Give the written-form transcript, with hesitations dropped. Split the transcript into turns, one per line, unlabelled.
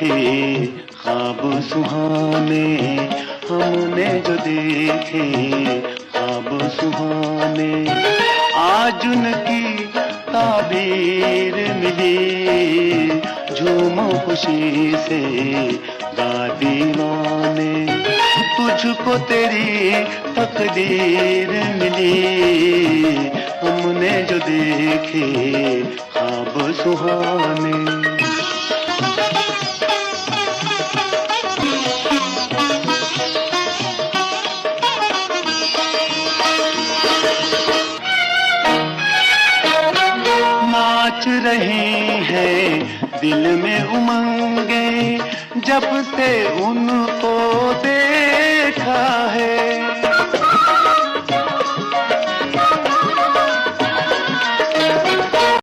देखे ख्वाब सुहाने, हमने जो देखे ख्वाब सुहाने, आज उनकी ताबीर मिली, झूमो खुशी से गा दीवाने, तुझको तेरी तकदीर मिली, हमने जो देखे ख्वाब सुहाने। नाच रही है दिल में उमंगे, जब से उनको देखा है।